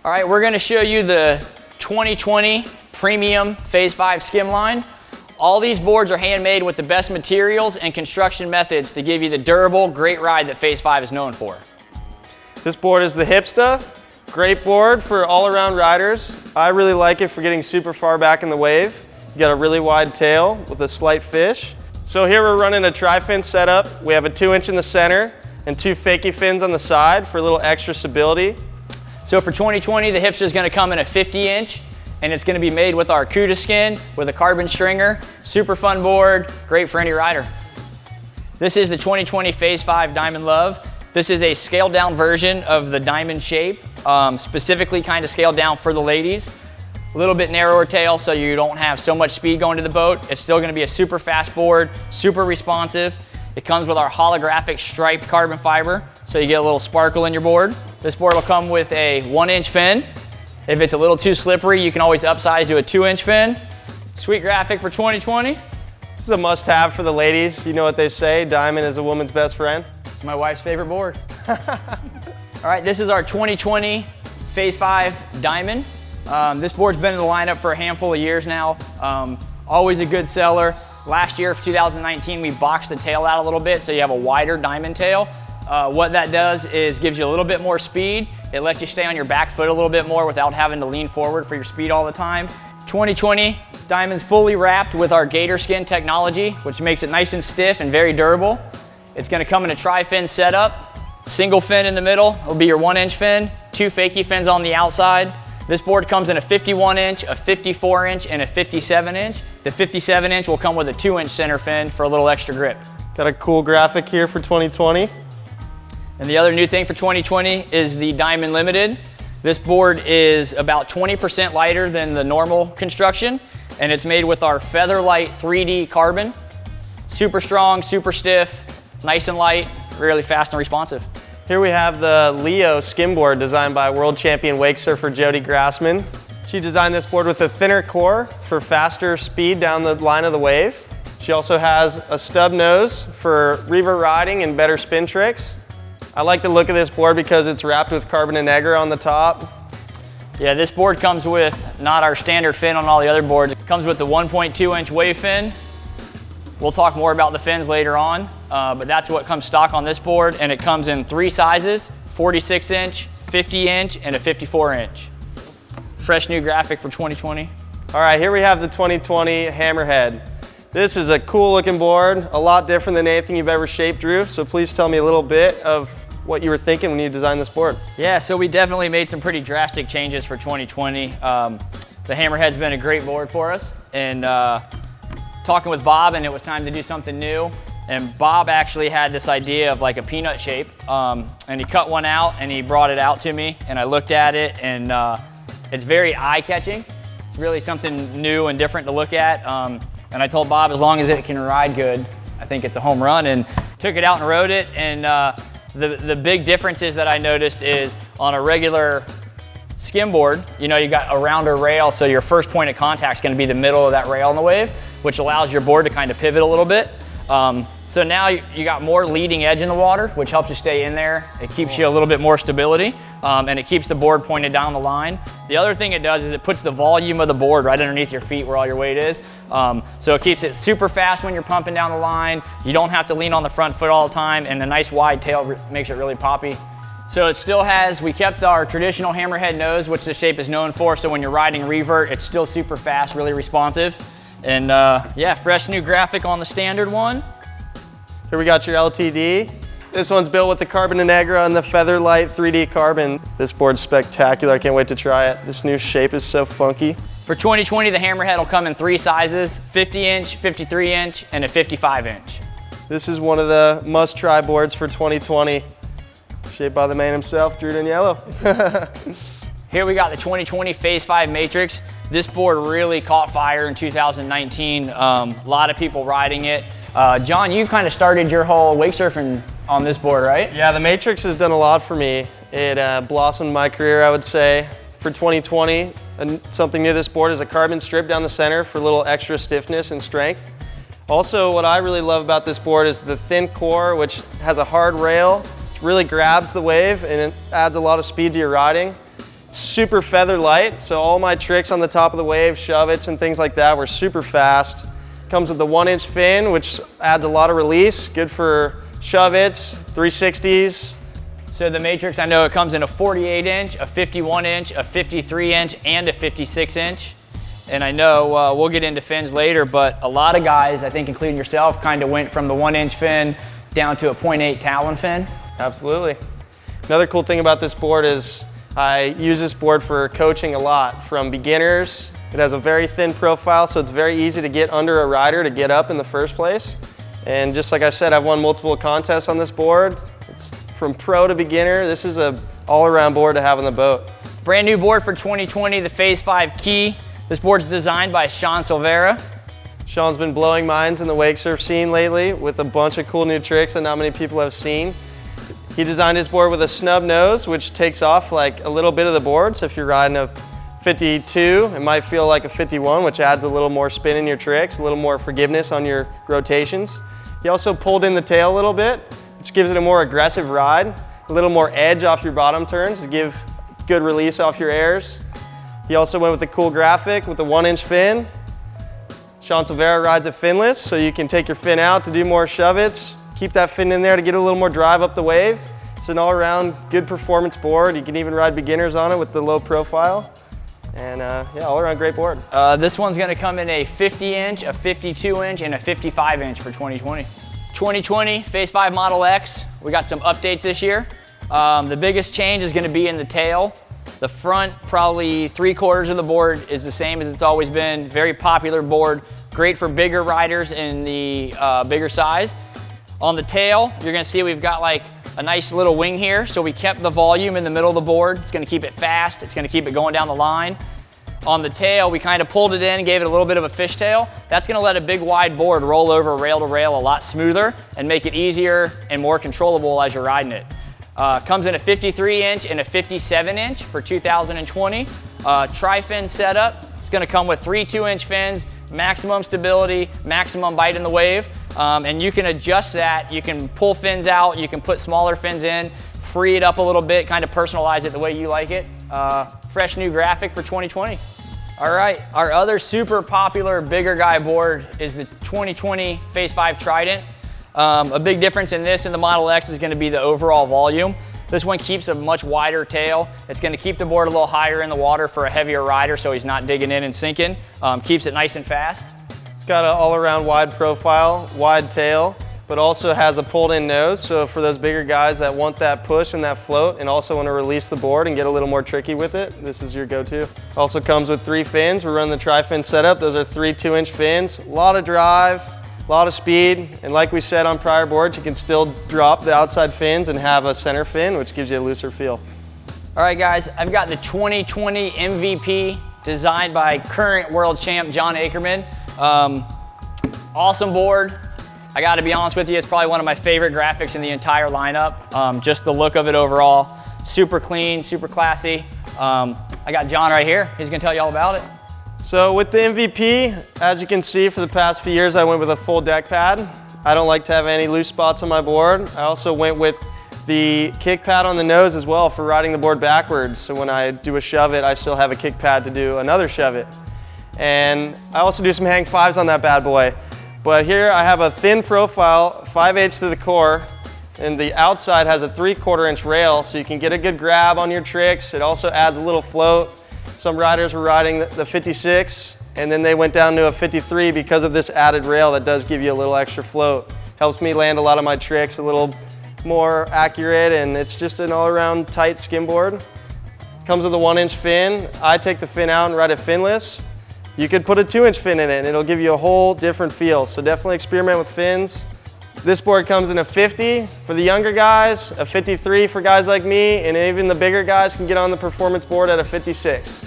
All right, we're gonna show you the 2020 Premium Phase 5 Skim line. All these boards are handmade with the best materials and construction methods to give you the durable, great ride that Phase 5 is known for. This board is the Hipsta. Great board for all-around riders. I really like it for getting super far back in the wave. You got a really wide tail with a slight fish. So here we're running a tri-fin setup. We have a 2-inch in the center and 2 fakie fins on the side for a little extra stability. So for 2020, the Hipsta is gonna come in a 50-inch, and it's gonna be made with our Cuda skin with a carbon stringer. Super fun board, great for any rider. This is the 2020 Phase 5 Diamond Love. This is a scaled down version of the diamond shape, specifically kind of scaled down for the ladies. A little bit narrower tail so you don't have so much speed going to the boat. It's still gonna be a super fast board, super responsive. It comes with our holographic striped carbon fiber, so you get a little sparkle in your board. This board will come with a 1-inch fin. If it's a little too slippery, you can always upsize to a 2-inch fin. Sweet graphic for 2020. This is a must-have for the ladies. You know what they say, diamond is a woman's best friend. It's my wife's favorite board. All right, this is our 2020 Phase 5 Diamond. This board's been in the lineup for a handful of years now. Always a good seller. Last year, for 2019, we boxed the tail out a little bit so you have a wider diamond tail. What that does is gives you a little bit more speed. It lets you stay on your back foot a little bit more without having to lean forward for your speed all the time. 2020 Diamond's fully wrapped with our gator skin technology, which makes it nice and stiff and very durable. It's gonna come in a tri-fin setup, single fin in the middle. It'll be your 1-inch fin, 2 fakie fins on the outside. This board comes in a 51-inch, a 54-inch, and a 57-inch. The 57-inch will come with a 2-inch center fin for a little extra grip. Got a cool graphic here for 2020. And the other new thing for 2020 is the Diamond Limited. This board is about 20% lighter than the normal construction, and it's made with our Featherlight 3D carbon. Super strong, super stiff, nice and light, really fast and responsive. Here we have the Leo skimboard designed by world champion wake surfer Jody Grassman. She designed this board with a thinner core for faster speed down the line of the wave. She also has a stub nose for revert riding and better spin tricks. I like the look of this board because it's wrapped with carbon and Negra on the top. Yeah, this board comes with not our standard fin on all the other boards. It comes with the 1.2-inch wave fin. We'll talk more about the fins later on, but that's what comes stock on this board, and it comes in 3 sizes, 46-inch, 50-inch, and a 54-inch. Fresh new graphic for 2020. All right, here we have the 2020 Hammerhead. This is a cool looking board, a lot different than anything you've ever shaped, Drew. So please tell me a little bit of what you were thinking when you designed this board. Yeah, so we definitely made some pretty drastic changes for 2020. The Hammerhead's been a great board for us, and talking with Bob, and it was time to do something new. And Bob actually had this idea of like a peanut shape, and he cut one out and he brought it out to me, and I looked at it, and it's very eye-catching. It's really something new and different to look at. And I told Bob, as long as it can ride good, I think it's a home run, and took it out and rode it. And the big differences that I noticed is on a regular skimboard, you know, you got a rounder rail, so your first point of contact is going to be the middle of that rail in the wave, which allows your board to kind of pivot a little bit. So now you got more leading edge in the water, which helps you stay in there. It keeps you a little bit more stability, and it keeps the board pointed down the line. The other thing it does is it puts the volume of the board right underneath your feet where all your weight is. So it keeps it super fast when you're pumping down the line. You don't have to lean on the front foot all the time, and the nice wide tail makes it really poppy. So it still has, we kept our traditional Hammerhead nose, which the shape is known for, so when you're riding revert, it's still super fast, really responsive. And yeah, fresh new graphic on the standard one. Here we got your LTD. This one's built with the carbon and Negra and the Featherlight 3D carbon. This board's spectacular, I can't wait to try it. This new shape is so funky. For 2020, the Hammerhead will come in 3 sizes, 50-inch, 53-inch, and a 55-inch. This is one of the must-try boards for 2020. Shaped by the man himself, Drew Danielo. Here we got the 2020 Phase 5 Matrix. This board really caught fire in 2019. A lot of people riding it. John, you kind of started your whole wake surfing on this board, right? Yeah, the Matrix has done a lot for me. It blossomed my career, I would say. For 2020, something new to this board is a carbon strip down the center for a little extra stiffness and strength. Also, what I really love about this board is the thin core, which has a hard rail, which really grabs the wave and it adds a lot of speed to your riding. super feather light, so all my tricks on the top of the wave, shove-its and things like that, were super fast. Comes with the 1-inch fin, which adds a lot of release, good for shove-its, 360s. So the Matrix, I know it comes in a 48-inch, a 51-inch, a 53-inch, and a 56-inch. And I know we'll get into fins later, but a lot of guys, I think including yourself, kind of went from the 1-inch fin down to a 0.8 Talon fin. Absolutely. Another cool thing about this board is I use this board for coaching a lot, from beginners. It has a very thin profile, so it's very easy to get under a rider to get up in the first place. And just like I said, I've won multiple contests on this board. It's from pro to beginner. This is an all-around board to have on the boat. Brand new board for 2020, the Phase 5 Key. This board's designed by Sean Silvera. Sean's been blowing minds in the wake surf scene lately with a bunch of cool new tricks that not many people have seen. He designed his board with a snub nose, which takes off like a little bit of the board. So if you're riding a 52, it might feel like a 51, which adds a little more spin in your tricks, a little more forgiveness on your rotations. He also pulled in the tail a little bit, which gives it a more aggressive ride, a little more edge off your bottom turns to give good release off your airs. He also went with the cool graphic with the 1-inch fin. Sean Silvera rides it finless, so you can take your fin out to do more shove-its. Keep that fin in there to get a little more drive up the wave. It's an all-around good performance board. You can even ride beginners on it with the low profile. And yeah, all-around great board. This one's gonna come in a 50-inch, a 52-inch, and a 55-inch for 2020. 2020 Phase 5 Model X, we got some updates this year. The biggest change is gonna be in the tail. The front, probably 3/4 of the board is the same as it's always been. Very popular board, great for bigger riders in the bigger size. On the tail, you're gonna see we've got like a nice little wing here, so we kept the volume in the middle of the board. It's gonna keep it fast, it's gonna keep it going down the line. On the tail, we kind of pulled it in and gave it a little bit of a fishtail. That's gonna let a big wide board roll over rail to rail a lot smoother and make it easier and more controllable as you're riding it. Comes in a 53-inch and a 57-inch for 2020. Tri-fin setup. It's gonna come with 3 2-inch fins, maximum stability, maximum bite in the wave. And you can adjust that. You can pull fins out, you can put smaller fins in, free it up a little bit, kind of personalize it the way you like it. Fresh new graphic for 2020. All right, our other super popular bigger guy board is the 2020 Phase 5 Trident. A big difference in this and the Model X is gonna be the overall volume. This one keeps a much wider tail. It's gonna keep the board a little higher in the water for a heavier rider so he's not digging in and sinking. Keeps it nice and fast. It's got an all-around wide profile, wide tail, but also has a pulled-in nose. So for those bigger guys that want that push and that float and also want to release the board and get a little more tricky with it, this is your go-to. Also comes with 3 fins. We're running the tri-fin setup. Those are 3 2-inch fins. A lot of drive, a lot of speed, and like we said on prior boards, you can still drop the outside fins and have a center fin, which gives you a looser feel. All right, guys, I've got the 2020 MVP designed by current world champ John Akerman. Awesome board. I gotta be honest with you, it's probably one of my favorite graphics in the entire lineup. Just the look of it overall. Super clean, super classy. I got John right here. He's gonna tell you all about it. So with the MVP, as you can see, for the past few years, I went with a full deck pad. I don't like to have any loose spots on my board. I also went with the kick pad on the nose as well for riding the board backwards. So when I do a shove it, I still have a kick pad to do another shove it. And I also do some hang 5s on that bad boy. But here I have a thin profile, 5/8 to the core, and the outside has a 3/4 inch rail, so you can get a good grab on your tricks. It also adds a little float. Some riders were riding the 56, and then they went down to a 53 because of this added rail that does give you a little extra float. Helps me land a lot of my tricks a little more accurate, and it's just an all-around tight skimboard. Comes with a 1-inch fin. I take the fin out and ride it finless. You could put a 2-inch fin in it and it'll give you a whole different feel. So definitely experiment with fins. This board comes in a 50 for the younger guys, a 53 for guys like me, and even the bigger guys can get on the performance board at a 56.